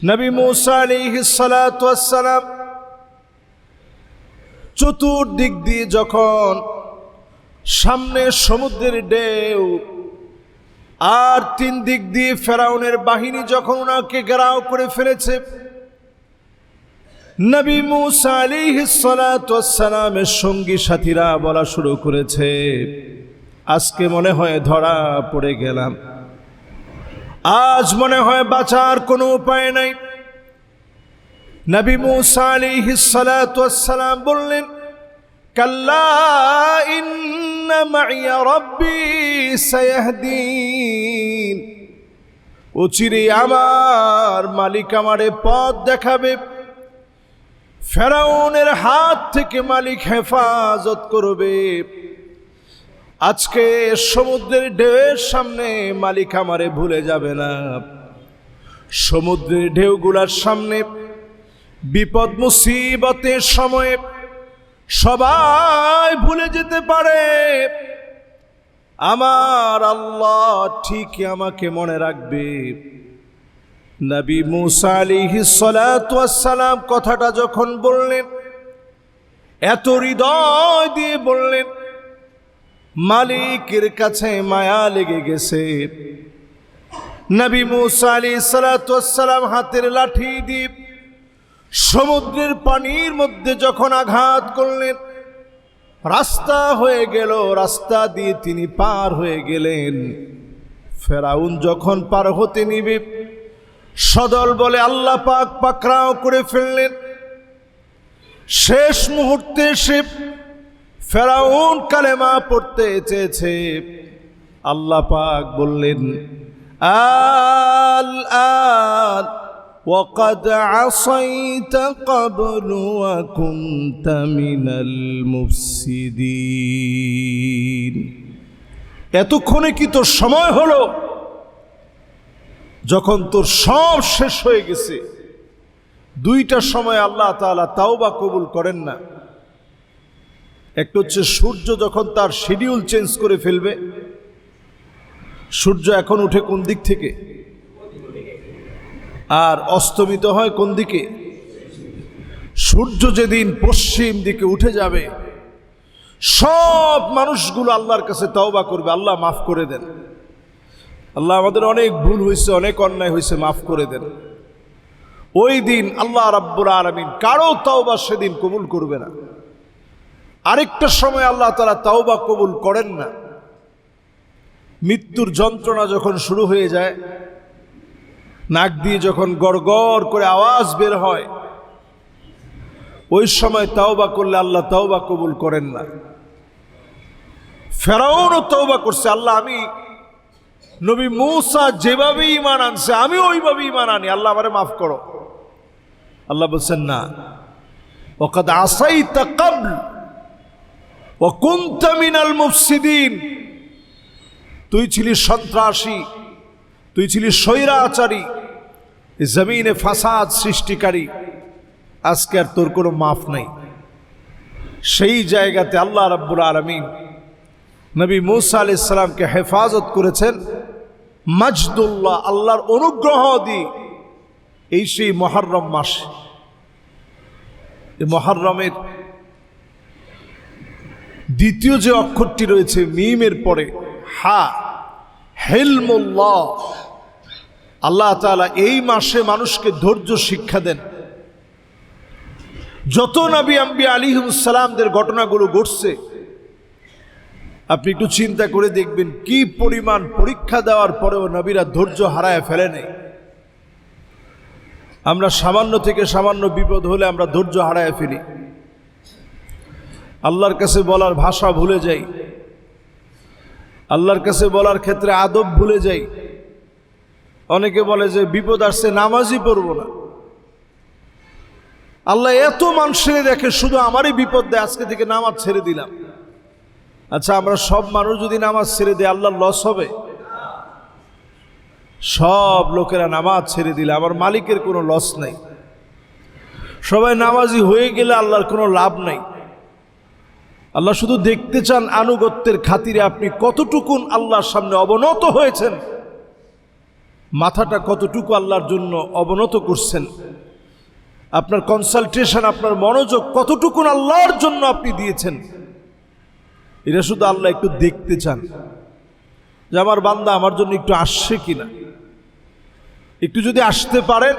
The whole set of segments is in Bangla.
নবী মূসা আলাইহিস সালাতু ওয়াস সালাম চতুর্দিক দিয়ে যখন সামনে সমুদ্রের ঢেউ আর তিন দিক দিয়ে ফেরাউনের বাহিনী যখন ওনাকে ঘেরাও করে ফেলেছে, নবী মূসা আলাইহিস সালাতু ওয়াস সালামের সঙ্গী সাথীরা বলা শুরু করেছে, আজকে মনে হয় ধরা পড়ে গেলাম, আজ মনে হয় বাঁচার কোনো উপায় নাই। নবী মূসা আলাইহিস সালাতু ওয়াস সালাম বললেন, কাল্লা ইন্না মাইয়া রাব্বি সায়াহদিন, অচিরে আমার মালিক আমারে পথ দেখাবে, ফেরাউনের হাত থেকে মালিক হেফাজত করবে। আজকে সমুদ্রের ঢেউয়ের সামনে মালিক আমারে ভুলে যাবে না, সমুদ্রের ঢেউগুলার সামনে বিপদ মুসিবতের সময়ে সবাই ভুলে যেতে পারে, আমার আল্লাহ ঠিকই আমাকে মনে রাখবে। নবী মূসা আলাইহিস সালাতু ওয়াস সালাম কথাটা যখন বললেন, এত হৃদয় দিয়ে বললেন, মালিকের কাছে মায়া লেগে গেছে। নবী মূসা আলাইহিস সালাতু ওয়াস সালাম হাতের লাঠি দিয়ে সমুদ্রের পানির মধ্যে যখন আঘাত করলেন, রাস্তা হয়ে গেল, রাস্তা দিয়ে তিনি পার হয়ে গেলেন। ফেরাউন যখন পার হতে নিবে, সদল বলে আল্লাহ পাক পাকড়াও করে ফেললেন। শেষ মুহূর্তে সে ফেরাউন কালেমা পড়তে চেয়েছে, আল্লাহ পাক বললেন, আল আন ওয়াকাদ আসাইতা ক্বাবলু ওয়া কুনতা মিনাল মুফসিদিন, এতক্ষণে কি তোর সময় হলো, যখন তোর সব শেষ হয়ে গেছে। দুইটা সময় আল্লাহ তাআলা তাওবা কবুল করেন না। একটা হচ্ছে সূর্য যখন তার শিডিউল চেঞ্জ করে ফেলবে, সূর্য এখন উঠে কোন দিক থেকে আর অস্তমিত হয় কোন দিকে। সূর্য যেদিন পশ্চিম দিকে উঠে যাবে, সব মানুষগুলো আল্লাহর কাছে তওবা করবে, আল্লাহ মাফ করে দেন, আল্লাহ আমাদের অনেক ভুল হয়েছে, অনেক অন্যায় হয়েছে, মাফ করে দেন। ওই দিন আল্লাহ রাব্বুল আলামিন কারো তওবা সেদিন কবুল করবে না। আরেকটা সময় আল্লাহ তাআলা তওবা কবুল করেন না, মৃত্যুর যন্ত্রণা যখন শুরু হয়ে যায়, নাক দিয়ে যখন গড়গড় করে আওয়াজ বের হয়, ওই সময় তওবা করলে আল্লাহ তওবা কবুল করেন না। ফেরাউনও তওবা করছে, আল্লাহ আমি নবী মূসা যেভাবে ঈমান আনছে আমি ওইভাবে ঈমান আনি, আল্লাহ আমারে মাফ করো। আল্লাহ বলছেন না, ওয়াকাদ আসাইতা ক্বাবল ওয়া কুনতা মিনাল মুফসিদিন, তুই ছিলি সন্ত্রাসী, তুই ছিলি স্বৈরাচারী, জমিনে ফাসাদ সৃষ্টিকারী, আজকে আর তোর কোনো মাফ নাই। সেই জায়গাতে আল্লাহ রাব্বুল আলামিন নবী মূসা আলাইহিস সালামকে হেফাজত করেছেন মাজদুল্লাহ, আল্লাহর অনুগ্রহ দিয়ে। এই সেই মুহররম মাস, এই মুহররমের দ্বিতীয় যে অক্ষরটি রয়েছে মিমের পরে হা, হিলমুল্লাহ, আল্লাহ তাআলা এই মাসে মানুষকে ধৈর্য শিক্ষা দেন। যত নবী আম্বিয়া আলাইহিস সালামদের ঘটনাগুলো ঘটছে, আপনি একটু চিন্তা করে দেখবেন কি পরিমাণ পরীক্ষা দেওয়ার পরেও নবীরা ধৈর্য হারায় ফেলে নেই। আমরা সামান্য থেকে সামান্য বিপদ হলে আমরা ধৈর্য হারায় ফেলি, আল্লাহর কাছে বলার ভাষা ভুলে যাই, আল্লাহর কাছে বলার ক্ষেত্রে আদব ভুলে যাই। অনেকে বলে যে বিপদ আসছে নামাজই পড়বো না। আল্লাহ এত মানুষের দেখে, শুধু আমারই বিপদ দেয়, আজকে থেকে নামাজ ছেড়ে দিলাম। আচ্ছা, আমরা সব মানুষ যদি নামাজ ছেড়ে দেয় আল্লাহর লস হবে? সব লোকেরা নামাজ ছেড়ে দিলে আমার মালিকের কোনো লস নাই। সবাই নামাজি হয়ে গেলে আল্লাহর কোনো লাভ নাই। আল্লাহ শুধু দেখতে চান আনুগত্যের খাতিরে আপনি কতটুকুন আল্লাহর সামনে অবনত হয়েছেন। মাথাটা কতটুকু আল্লাহর জন্য অবনত করছেন, আপনার কনসালটেশন, আপনার মনোযোগ কতটুকু আল্লাহর জন্য আপনি দিয়েছেন, এটা শুধু আল্লাহ একটু দেখতে চান যে আমার বান্দা আমার জন্য একটু আসছে কিনা। একটু যদি আসতে পারেন,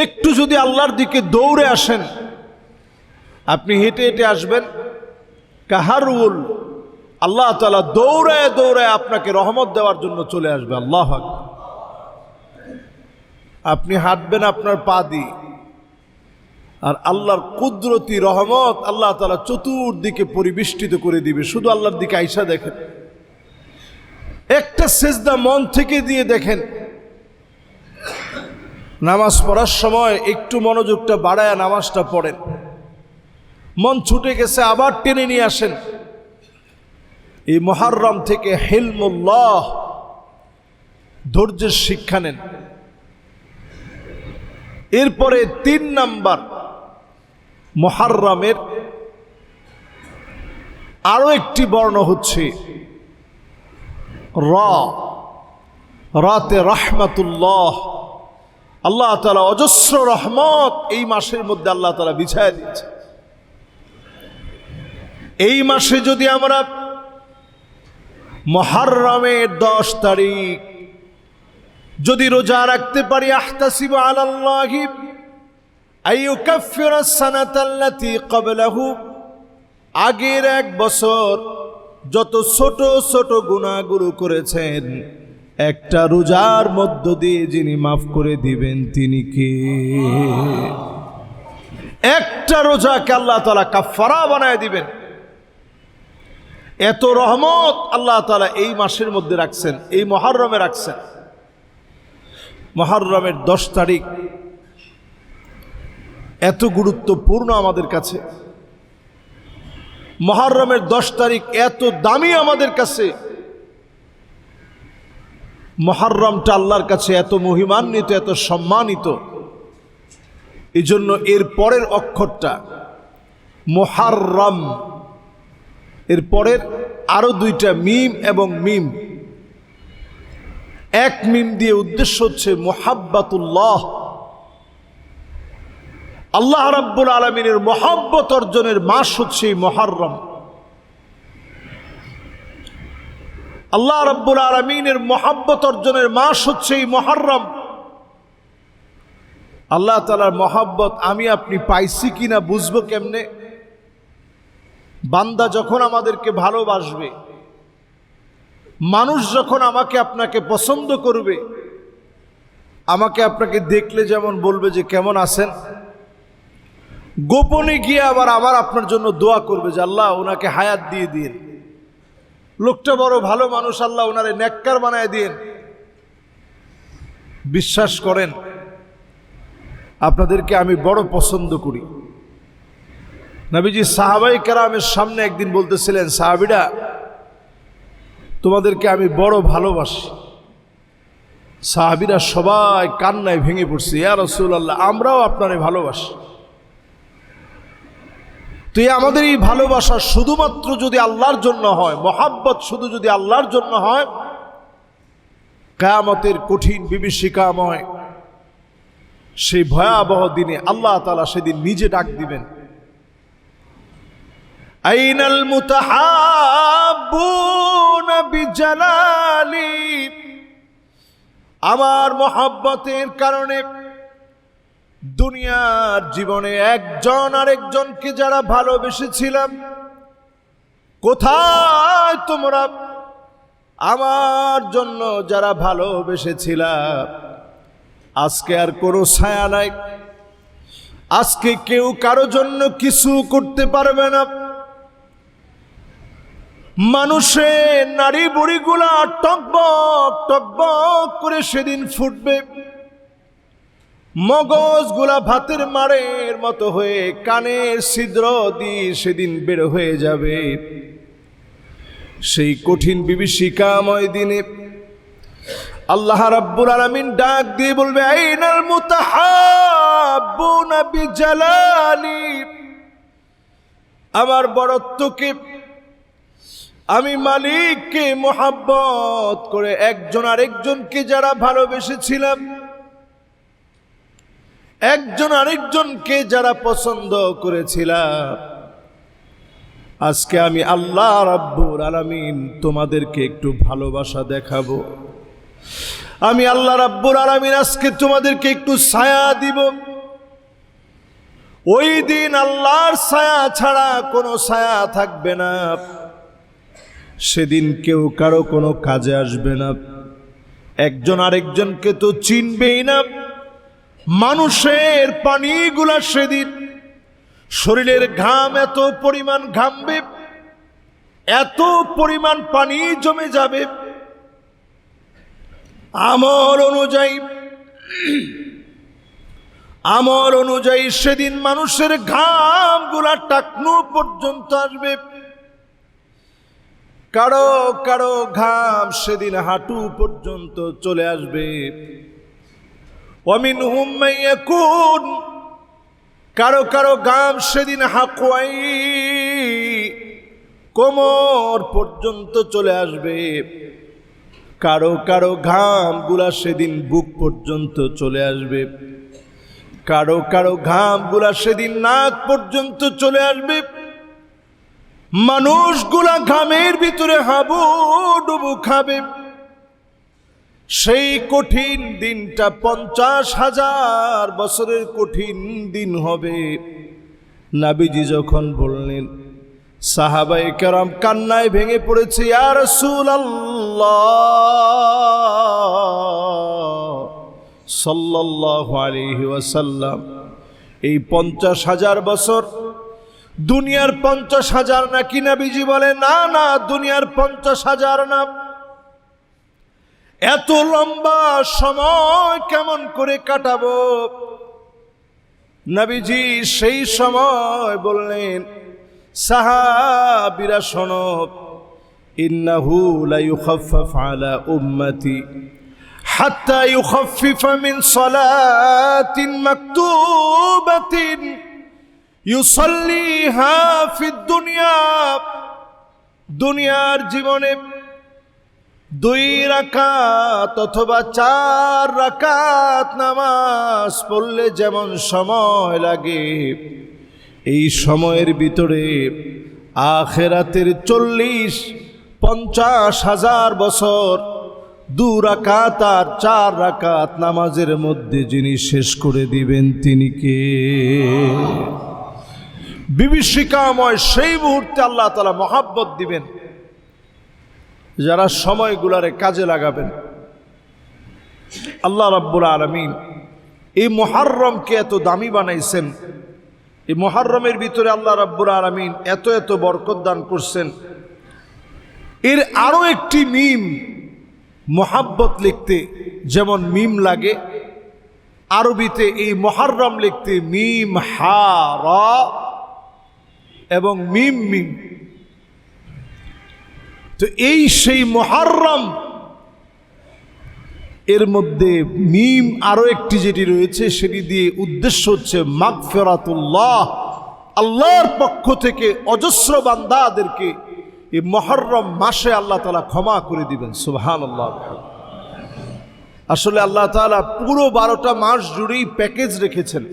একটু যদি আল্লাহর দিকে দৌড়ে আসেন, আপনি হেঁটে হেঁটে আসবেন, কাহারুল আল্লাহ তাআলা দৌড়ায় দৌড়ায় আপনাকে রহমত দেওয়ার জন্য চলে আসবে। আল্লাহু আকবার। আপনি হাঁটবেন আপনার পা দিয়ে, আর আল্লাহর কুদরতি রহমত আল্লাহ তাআলা চতুর্দিকে পরিবেষ্টিত করে দিবে। শুধু আল্লাহর দিকে আইসা দেখেন, একটা সেজদা মন থেকে দিয়ে দেখেন। নামাজ পড়ার সময় একটু মনোযোগটা বাড়ায় নামাজটা পড়েন, মন ছুটে গেছে আবার টেনে নিয়ে আসেন। এই মুহররম থেকে হিলমুল্লাহ, ধৈর্যের শিক্ষা নেন। এরপরে 3 নাম্বার, মুহররমের আরো একটি বর্ণ হচ্ছে রাতে রহমাতুল্লাহ। আল্লাহ তাআলা অজস্র রহমত এই মাসের মধ্যে আল্লাহ তাআলা বিছায় দিয়েছে। এই মাসে যদি আমরা মুহররমের 10 তারিখ যদি রোজা রাখতে পারি, আহতাসিবু আলাল্লাহি আইয়ুকাফিরাস সানাতাল্লাতী ক্বাবলাহু, আগের 1 বছর যত ছোট ছোট গুনাহগুলো করেছেন, একটা রোজার মধ্য দিয়ে যিনি মাফ করে দিবেন তিনি কে? একটা রোজাকে আল্লাহ তাআলা কাফারা বানায় দিবেন। এত রহমত আল্লাহ তাআলা এই মাসের মধ্যে রাখছেন, এই মুহররমে রাখছেন। মুহররমের 10 তারিখ এত গুরুত্বপূর্ণ আমাদের কাছে, মুহররমের 10 তারিখ এত দামি আমাদের কাছে, মুহররমটা আল্লাহর কাছে এত মহিমান্বিত, এত সম্মানিত। এই জন্য এর পরের অক্ষরটা মুহররম, এর পরের আরো 2টা মিম এবং মিম, এক মিম দিয়ে উদ্দেশ্য হচ্ছে মুহাব্বাতুল্লাহ, আল্লাহ রাব্বুল আলামিনের মহব্বত অর্জনের মাস হচ্ছে মুহররম। আল্লাহ রাব্বুল আলামিনের মহব্বত অর্জনের মাস হচ্ছে এই মুহররম। আল্লাহ তাআলার মহব্বত আমি আপনি পাইছি কিনা বুঝবো কেমনে? বান্দা যখন আমাদেরকে ভালোবাসবে, মানুষ যখন আমাকে আপনাকে পছন্দ করবে, আমাকে আপনাকে দেখলে যেমন বলবে যে কেমন আছেন, গোপনে গিয়ে আবার আপনার জন্য দোয়া করবে যে আল্লাহ ওনাকে হায়াত দিয়ে দিন, লোকটা বড় ভালো মানুষ, আল্লাহ ওনারে নেককার বানায় দিন। বিশ্বাস করেন, আপনাদেরকে আমি বড় পছন্দ করি। নবীজি সাহাবায়ে কেরামের সামনে একদিন বলতেছিলেন, সাহাবীরা তোমাদেরকে আমি বড় ভালোবাসি। সাহাবীরা সবাই কান্নায় ভেঙে পড়ছে, ইয়া রাসূলুল্লাহ আমরাও আপনারে ভালোবাসি। তো আমাদের এই ভালোবাসা শুধুমাত্র যদি আল্লাহর জন্য হয়, মহাব্বত শুধু যদি আল্লাহর জন্য হয়, কিয়ামতের কঠিন বিভীষিকাময় সেই ভয়াবহ দিনে আল্লাহ তাআলা সেদিন নিজে ডাক দিবেন, আইনাল মুতাহাব্বুনা বিজালালি, আমার মহব্বতের কারণে দুনিয়ার জীবনে একজন আরেকজনকে যারা ভালোবেসেছিলাম, কোথায় তোমরা? আমার জন্য যারা ভালোবেসেছিলাম, আজকে আর কোনো ছায়া নাই। আজকে কেউ কারো জন্য কিছু করতে পারবে না। মানুষের নারী বুড়িগুলা টকবক টকবক করে সেদিন ফুটবে, মগজগুলা ভাতের মাড়ের মতো হয়ে কানের ছিদ্র দিয়ে সেদিন বের হয়ে যাবে। সেই কঠিন বিভীষিকাময় দিনে আল্লাহ রাব্বুল আলামিন ডাক দিয়ে বলবে, আইনাল মুতাহাব্বুনা বিজালালি, আমার বড়ত্বকে, আমি মালিককে মোহাব্বত করে একজন আরেকজনকে যারা ভালোবেসেছিলাম, একজন আরেকজনকে যারা পছন্দ করেছিলাম, আজকে আমি আল্লাহ রাব্বুল আলামিন তোমাদেরকে একটু ভালোবাসা দেখাবো। আমি আল্লাহ রাব্বুল আলামিন আজকে তোমাদেরকে একটু ছায়া দিব। ওই দিন আল্লাহর ছায়া ছাড়া কোনো ছায়া থাকবে না। সেদিন কেউ কারো কোনো কাজে আসবে না, একজন আরেকজনকে তো চিনবেই না। মানুষের পানিগুলা সেদিন, শরীরের ঘাম এত পরিমাণ ঘামবে, এত পরিমাণ পানি জমে যাবে, আমল অনুযায়ী সেদিন মানুষের ঘামগুলা টাকনু পর্যন্ত আসবে। কারো কারো ঘাম সেদিন হাঁটু পর্যন্ত চলে আসবে। ওয়ামিনহুম মাইয়াকুন, কারো কারো ঘাম সেদিন হাকুয়াই, কোমর পর্যন্ত চলে আসবে। কারো কারো ঘামগুলা সেদিন বুক পর্যন্ত চলে আসবে। কারো কারো ঘামগুলা সেদিন নাক পর্যন্ত চলে আসবে। মানুষগুলা ঘামের ভিতরে হাবুডুবু খাবে। সেই কঠিন দিনটা 50,000 বছরের কঠিন দিন হবে। নবীজি যখন বললেন, সাহাবায়ে কেরাম কান্নায় ভেঙে পড়েছে, ইয়া রাসূলুল্লাহ সাল্লাল্লাহু আলাইহি ওয়াসাল্লাম, এই 50,000 বছর দুনিয়ার 50,000 নাকি? নবীজি বলে, না না, দুনিয়ার 50,000 না। এত লম্বা সময় কেমন করে কাটাবো? নবীজি সেই সময় বললেন, সাহাবীরা শোনো, ইন্নাহু লা ইউখাফফাফ আলা উম্মতি হাত্তা ইউখাফফিফা মিন সালাতিন মাকতুবাতিন ইউসাল্লিহা ফিদ দুনিয়া। দুনিয়ার জীবনে 2 রাকাত অথবা 4 রাকাত নামাজ পড়লে যেমন সময় লাগে, এই সময়ের ভিতরে আখিরাতের 50,000 বছর 2 রাকাত আর 4 রাকাত নামাজের মধ্যে যিনি শেষ করে দিবেন তিনি কে? বিভীষিকাময় সেই মুহূর্তে আল্লাহ তাআলা মহাব্বত দিবেন যারা সময়গুলারে কাজে লাগাবেন। আল্লাহ রাব্বুল আলামিন এই মুহররমকে এত দামি বানাইছেন। এই মুহররমের ভিতরে আল্লাহ রাব্বুল আলামিন এত এত বরকত দান করছেন। এর আরো একটি মিম, মুহাব্বত লিখতে যেমন মিম লাগে, আরবিতে এই মুহররম লিখতে মিম হা রা এবং মিম মিম। তো এই সেই মুহররম, এর মধ্যে মিম আরো একটি যেটি রয়েছে সেটি দিয়ে উদ্দেশ্য হচ্ছে মাগফিরাতুল্লাহ, আল্লাহর পক্ষ থেকে অজস্র বান্দাদেরকে এই মুহররম মাসে আল্লাহ তাআলা ক্ষমা করে দিবেন। সুবহানাল্লাহ। আসলে আল্লাহ তাআলা পুরো 12টা মাস জুড়েই প্যাকেজ রেখেছেন।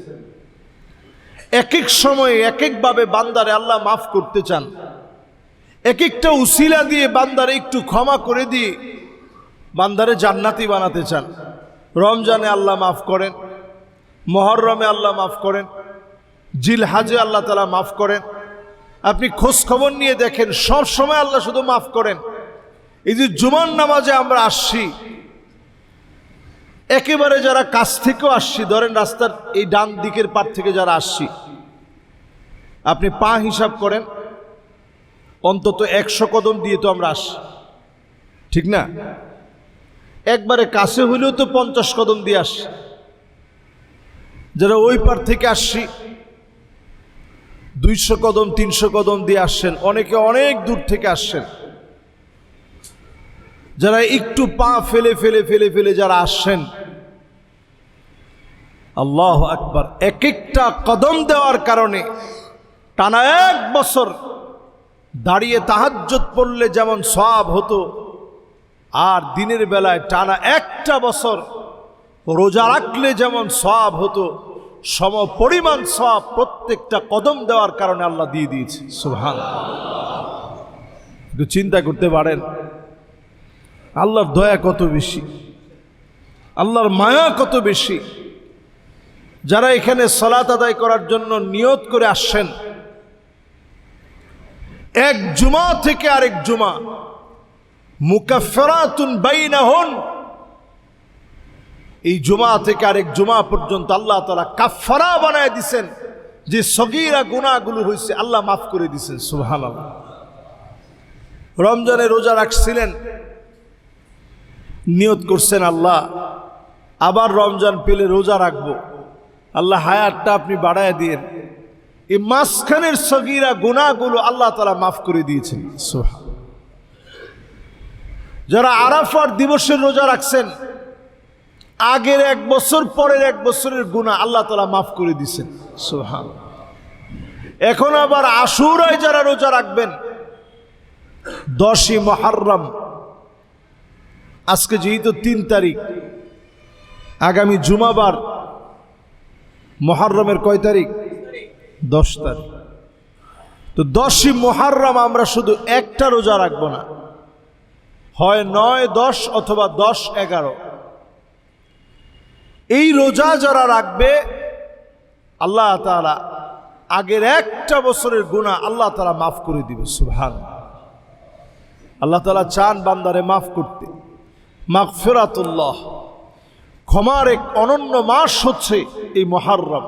এক এক সময়ে এক একভাবে বান্দারে আল্লাহ মাফ করতে চান। এক একটা উসিলা দিয়ে বান্দারে একটু ক্ষমা করে দিয়ে বান্দারে জান্নাতি বানাতে চান। রমজানে আল্লাহ মাফ করেন, মুহররমে আল্লাহ মাফ করেন, জিলহাজে আল্লাহ তাআলা মাফ করেন। আপনি খোঁজ খবর নিয়ে দেখেন, সব সময় আল্লাহ শুধু মাফ করেন। এই যে জুমার নামাজে আমরা আসছি, একেবারে যারা কাছ থেকেও আসছি, ধরেন রাস্তার এই ডান দিকের পার থেকে যারা আসছি, আপনি পা হিসাব করেন, অন্তত 100 কদম দিয়ে তো আমরা আসছি, ঠিক না? একবারে কাছে হইলেও তো 50 কদম দিয়ে আসছি। যারা ওই পার থেকে আসছি 200 কদম 300 কদম দিয়ে আসছেন, অনেকে অনেক দূর থেকে আসছেন। যারা একটু পা ফেলে ফেলে ফেলে ফেলে যারা আসছেন, আল্লাহু আকবার, এক একটা কদম দেওয়ার কারণে টানা 1 বছর দাঁড়িয়ে তাহাজ্জুদ পড়লে যেমন সওয়াব হতো, আর দিনের বেলায় টানা একটা বছর রোজা রাখলে যেমন সওয়াব হতো, সম পরিমাণ সওয়াব প্রত্যেকটা কদম দেওয়ার কারণে আল্লাহ দিয়ে দিয়েছে। সুবহানাল্লাহ। একটু চিন্তা করতে পারেন আল্লাহর দয়া কত বেশি, আল্লাহর মায়া কত বেশি। যারা এখানে সালাত আদায় করার জন্য নিয়ত করে আসছেন, এক জুমা থেকে আরেক জুমা মুকাফফারাতুন বাইনাহুন, এই জুমা থেকে আরেক জুমা পর্যন্ত আল্লাহ তাআলা কাফফারা বানায় দিবেন। যে সগীরা গুনাহগুলো হয়েছে আল্লাহ মাফ করে দিবেন। সুবহানাল্লাহ। রমজানে রোজা রাখছিলেন, নিয়ত করছেন আল্লাহ আবার রমজান পেলে রোজা রাখবো, আল্লাহ হায়াতটা আপনি বাড়ায় দিয়েন। এই মাঝখানের সগীরা গুনাহগুলো আল্লাহ তাআলা মাফ করে দিয়েছেন। সুবহানাল্লাহ। যারা আরাফার দিবসের রোজা রাখছেন, আগের এক বছর পরের এক বছরের গুনাহ আল্লাহ তাআলা মাফ করে দিয়েছেন। সুবহানাল্লাহ। এখন আবার আশুরায় যারা রোজা রাখবেন, 10ই মুহররম, আজকে যেহেতু 3 তারিখ, আগামী জুমাবার মুহররমের কয় তারিখ? 10 তারিখ। তো 10ই মুহররম আমরা শুধু একটা রোজা রাখবো না, হয় 9, 10 অথবা 10, 11। এই রোজা যারা রাখবে আল্লাহ তাআলা আগের একটা বছরের গুনাহ আল্লাহ তাআলা মাফ করে দিবে। সুবহানাল্লাহ। আল্লাহ তাআলা চান বান্দারে মাফ করতে। মাগফিরাতুল্লাহ, ক্ষমার এক অনন্য মাস হচ্ছে এই মুহররম।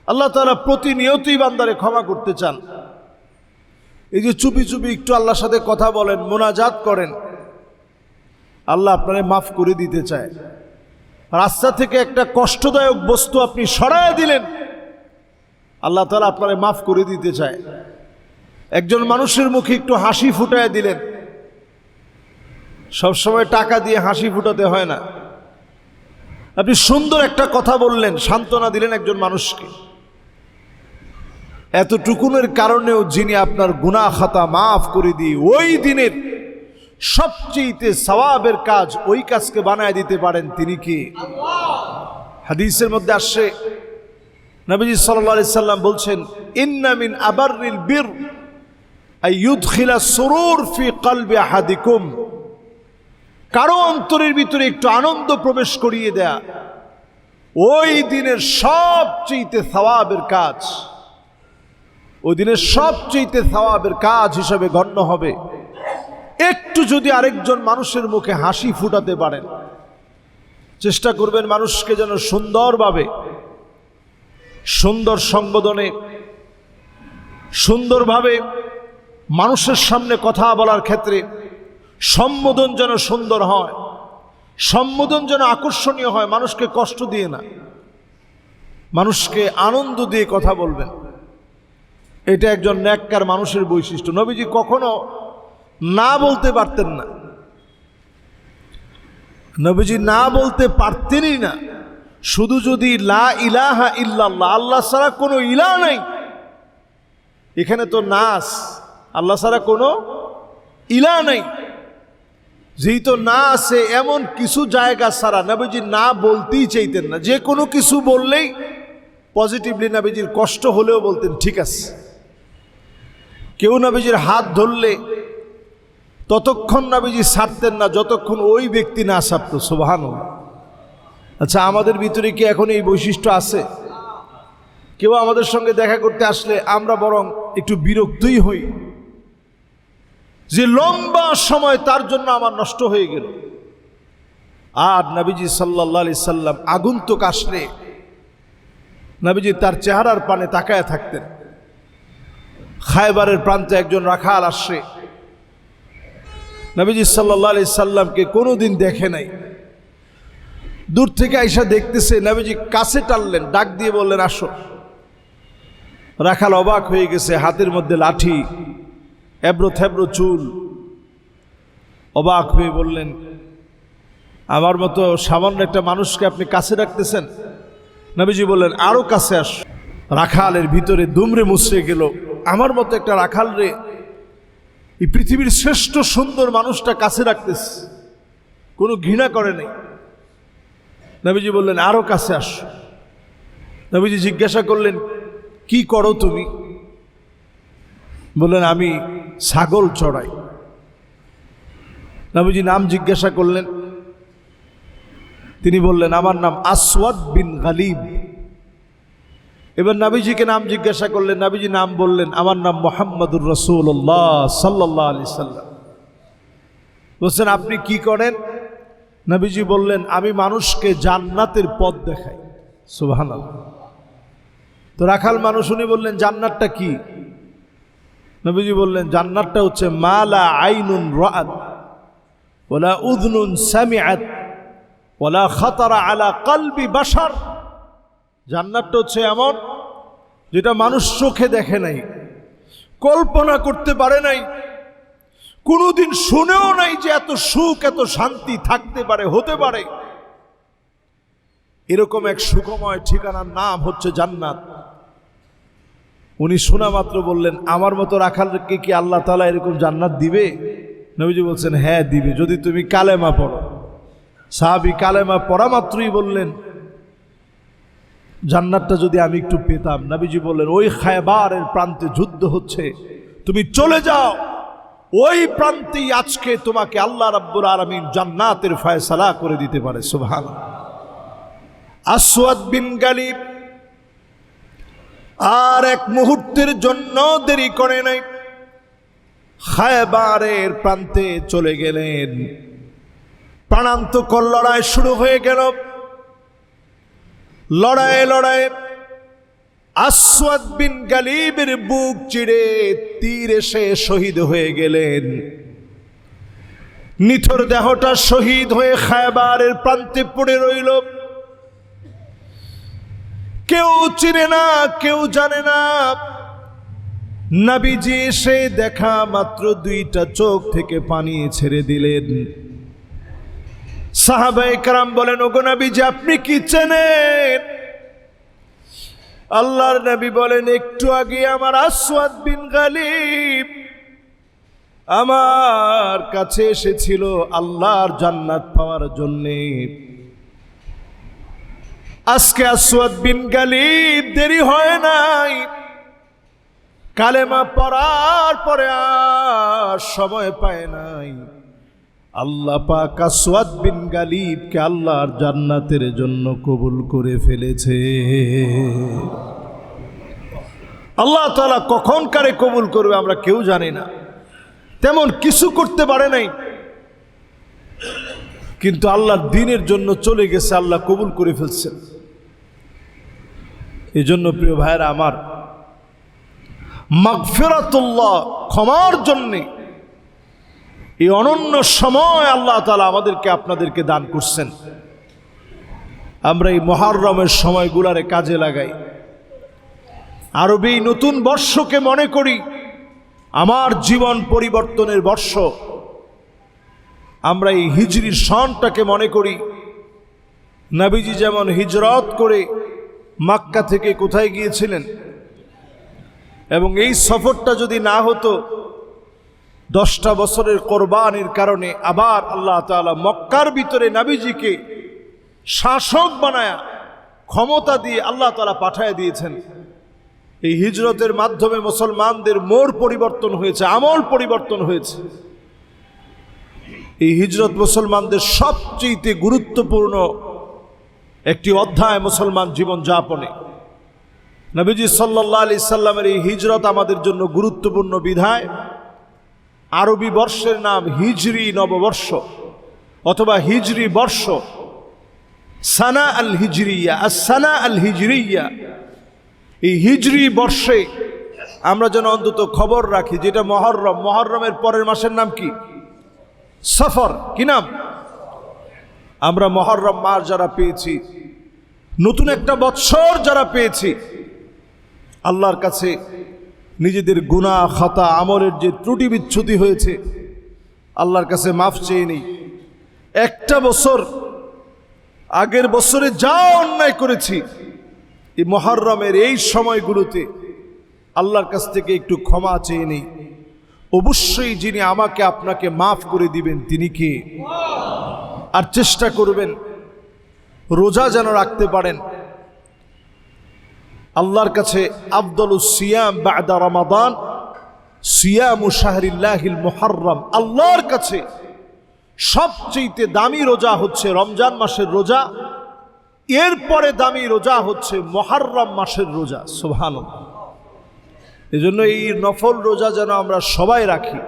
আল্লাহ তাআলা প্রতিনিয়তই বান্দারে ক্ষমা করতে চান। এই যে চুপি চুপি একটু আল্লাহর সাথে কথা বলেন, মোনাজাত করেন, আল্লাহ আপনারে মাফ করে দিতে চায়। রাস্তা থেকে একটা কষ্টদায়ক বস্তু আপনি সরায় দিলেন, আল্লাহ তাআলা আপনারে মাফ করে দিতে চায়। একজন মানুষের মুখে একটু হাসি ফুটায় দিলেন, সবসময় টাকা দিয়ে হাসি ফুটাতে হয় না। আপনি সুন্দর একটা কথা বললেন, সান্ত্বনা দিলেন একজন মানুষকে, এতটুকুনের কারণেও যিনি আপনার গুনাহ খাতা মাফ করে দিয়ে ওই দিনের সবচেয়ে সওয়াবের কাজ, ওই কাজকে বানায় দিতে পারেন, তিনি কি? হাদিসের মধ্যে আসছে, নবীজি সাল্লাল্লাহু আলাইহি সাল্লাম বলছেন, ইন্না মিন আবাররিল বির আই ইউদখিলা সুরুর ফি কলবি আহাদিকুম, কারো অন্তরের ভিতরে একটু আনন্দ প্রবেশ করিয়ে দেয়া ওই দিনের সবচেয়ে সওয়াবের কাজ, ওই দিনের সবচেয়ে সওয়াবের কাজ হিসেবে গণ্য হবে। একটু যদি আরেকজন মানুষের মুখে হাসি ফুটাতে পারেন, চেষ্টা করবেন মানুষকে যেন সুন্দরভাবে, সুন্দর সম্বোধনে, সুন্দরভাবে মানুষের সামনে কথা বলার ক্ষেত্রে সম্বোধন যেন সুন্দর হয়, সম্বোধন যেন আকর্ষণীয় হয়, মানুষকে কষ্ট দিয়ে না, মানুষকে আনন্দ দিয়ে কথা বলবেন। এটা একজন নেককার মানুষের বৈশিষ্ট্য। নবীজি কখনো না বলতে পারতেন না, নবীজি না বলতে পারতেনই না। শুধু যদি লা ইলাহা ইল্লাল্লাহ, আল্লাহ ছাড়া কোনো ইলাহ নাই, এখানে তো নাস, আল্লাহ ছাড়া কোনো ইলাহ নাই, যেহেতু না আছে এমন কিছু জায়গা ছাড়া নবীজি না বলতেই চাইতেন না। যে কোনো কিছু বললেই পজিটিভলি নবীজির কষ্ট হলেও বলতেন ঠিক আছে। কেউ নবীজির হাত ধরলে ততক্ষণ নবীজি ছাড়তেন না যতক্ষণ ওই ব্যক্তি না ছাড়ত। সুবহানাল্লাহ। আচ্ছা, আমাদের ভিতরে কি এখন এই বৈশিষ্ট্য আছে? কেউ আমাদের সঙ্গে দেখা করতে আসলে আমরা বরং একটু বিরক্তই হই, যে লম্বা সময় তার জন্য আমার নষ্ট হয়ে গেল। আর নবীজি সাল্লাল্লাহু আলাইহি সাল্লাম আগন্তুক আসলে নবীজি তার চেহারার পানে তাকায় থাকতেন। খায়বারের প্রান্তে একজন রাখাল আসছে, নবীজি সাল্লাল্লাহু আলাইহি সাল্লামকে কোনোদিন দেখে নাই, দূর থেকে আইসা দেখতেছে, নবীজি কাছে টানলেন, ডাক দিয়ে বললেন আসো। রাখাল অবাক হয়ে গেছে, হাতের মধ্যে লাঠি, এবড়ো থেবড়ো চুল। অবাক হয়ে বললেন, আমার মতো সামান্য একটা মানুষকে আপনি কাছে রাখতেছেন? নবীজি বললেন আরো কাছে আস। রাখালের ভিতরে দুমড়ে মুচড়ে গেল, আমার মতো একটা রাখাল রে এই পৃথিবীর শ্রেষ্ঠ সুন্দর মানুষটা কাছে রাখতেছে, কোনো ঘৃণা করে নাই। নবীজি বললেন আরো কাছে আস। নবীজি জিজ্ঞাসা করলেন কি করো তুমি? বললেন আমি ছাগল চড়াই। নবীজি নাম জিজ্ঞাসা করলেন, তিনি বললেন আমার নাম আসওয়াদ বিন গালিব। এবার নবীজিকে নাম জিজ্ঞাসা করলেন, নবীজি নাম বললেন আমার নাম মুহাম্মদুর রাসূলুল্লাহ সাল্লাল্লাহু আলাইহি সাল্লাম। বলছেন আপনি কি করেন? নবীজি বললেন আমি মানুষকে জান্নাতের পথ দেখাই। সুবহানাল্লাহ। তো রাখাল মানুষ, উনি বললেন জান্নাতটা কি? নবীজি বললেন জান্নাতটা হচ্ছে মালা আইনুন রাআত ওয়ালা উযনুন সামিআত ওয়ালা খাতারা আলা কলবি বাশার। জান্নাতটা হচ্ছে এমন যেটা মানুষ চোখে দেখে নাই, কল্পনা করতে পারে নাই, কোনোদিন শুনেও নাই যে এত সুখ এত শান্তি থাকতে পারে, হতে পারে। এরকম এক সুখময় ঠিকানার নাম হচ্ছে জান্নাত। উনি শোনা মাত্র বললেন আমার মতো রাখালকে কি আল্লাহ তাআলা এরকম জান্নাত দিবে? নবীজি বলছেন হ্যাঁ দিবে, যদি তুমি কালেমা পড়ো। সাহাবী কালেমা পড়া মাত্রই বললেন জান্নাতটা যদি আমি একটু পেতাম। নবীজি বললেন ওই খায়বারের প্রান্তে যুদ্ধ হচ্ছে, তুমি চলে যাও, ওই প্রান্তেই আজকে তোমাকে আল্লাহ রাব্বুল আলামিন জান্নাতের ফয়সালা করে দিতে পারে। সুবহানাল্লাহ। আসওয়াদ বিন গালিব আর এক মুহূর্তের জন্য দেরি করে নাই, খায়বারের প্রান্তে চলে গেলেন। প্রাণান্তকর লড়াই শুরু হয়ে গেল। লড়াইয়ে লড়াইয়ে আসওয়াদ বিন গালিবের বুক চিড়ে তীর এসে শহীদ হয়ে গেলেন। নিথর দেহটা শহীদ হয়ে খায়বারের প্রান্তে পড়ে রইল। কেউ চিনে না, কেউ জানে না। নবীজি এসে দেখা মাত্র দুইটা চোখ থেকে পানি ছেড়ে দিলেন। সাহাবায়ে কেরাম বলেন ওগো নবীজি আপনি কি চেনেন? আল্লাহর নবী বলেন একটু আগে আমার আসওয়াদ বিন গালিব আমার কাছে এসেছিল আল্লাহর জান্নাত পাওয়ার জন্যে। আজকে আসওয়াদ বিন গালিব দেরি হয় নাই, কালেমা পড়ার পরে আর সময় পায় নাই। আল্লাহ পাক আসওয়াদ বিন গালিবকে আল্লাহর জান্নাতের জন্য কবুল করে ফেলেছে। আল্লাহ তাআলা কখন কারে কবুল করবে আমরা কেউ জানি না, তেমন কিছু করতে পারে নাই, কিন্তু আল্লাহর দ্বীনের জন্য চলে গেছে, আল্লাহ কবুল করে ফেলছেন। এই জন্য প্রিয় ভাইরা আমার, মাগফিরাতুল্লাহ ক্ষমার জন্যে এই অনন্য সময় আল্লাহ তাআলা আমাদেরকে আপনাদেরকে দান করছেন। আমরা এই মুহররমের সময়গুলারে কাজে লাগাই। আরবি নতুন বর্ষকে মনে করি আমার জীবন পরিবর্তনের বর্ষ। আমরা এই হিজরি সনটাকে মনে করি নবীজি যেমন হিজরত করে মক্কা থেকে কোথায় গিয়েছিলেন, এবং এই সফরটা যদি না হতো 10টা বছরের কোরবানির কারণে আবার আল্লাহ তাআলা মক্কার ভিতরে নবীজিকে শাসক বানায়া ক্ষমতা দিয়ে আল্লাহ তাআলা পাঠায় দিয়েছেন। এই হিজরতের মাধ্যমে মুসলমানদের মোড় পরিবর্তন হয়েছে, আমল পরিবর্তন হয়েছে। এই হিজরত মুসলমানদের সবচেয়ে গুরুত্বপূর্ণ একটি অধ্যায় মুসলমান জীবন যাপনে। নবীজি সাল্লাল্লাহু আলাইহি সাল্লামের এই হিজরত আমাদের জন্য গুরুত্বপূর্ণ বিধায় আরবি বর্ষের নাম হিজরি নববর্ষ অথবা হিজরি বর্ষ, সানা আল হিজরিয়া, সানা আল হিজরিয়া। এই হিজরি বর্ষে আমরা যেন অন্তত খবর রাখি যেটা মুহররম, মুহররমের পরের মাসের নাম কি? সফর। কি নাম? আমরা মুহররম মাস যারা পেয়েছি, নতুন একটা বৎসর যারা পেয়েছি, আল্লাহর কাছে নিজেদের গুনাহ খাতা আমলের যে ত্রুটি বিচ্ছুতি হয়েছে আল্লাহর কাছে মাফ চেয়ে নিই। একটা বছর আগের বছরে যা অন্যায় করেছি এই মুহররমের এই সময়গুলোতে আল্লাহর কাছ থেকে একটু ক্ষমা চেয়ে নিই। অবশ্যই যিনি আমাকে আপনাকে মাফ করে দিবেন তিনি কে? আর চেষ্টা করবেন রোজা যেন রাখতে পারেন। আল্লাহর কাছে আফদালুস সিয়াম বা'দা রমাদান সিয়ামু শাহরিল্লাহিল মুহাররম, আল্লাহর কাছে সবচেয়ে দামি রোজা হচ্ছে রমজান মাসের রোজা, এরপরে দামি রোজা হচ্ছে মুহররম মাসের রোজা। সুবহানাল্লাহ। এজন্য এই নফল রোজা যেন আমরা সবাই রাখি।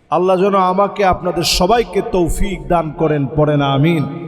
আল্লাহ যেন আমাকে আপনাদের সবাইকে তৌফিক দান করেন, পড়েন আমিন।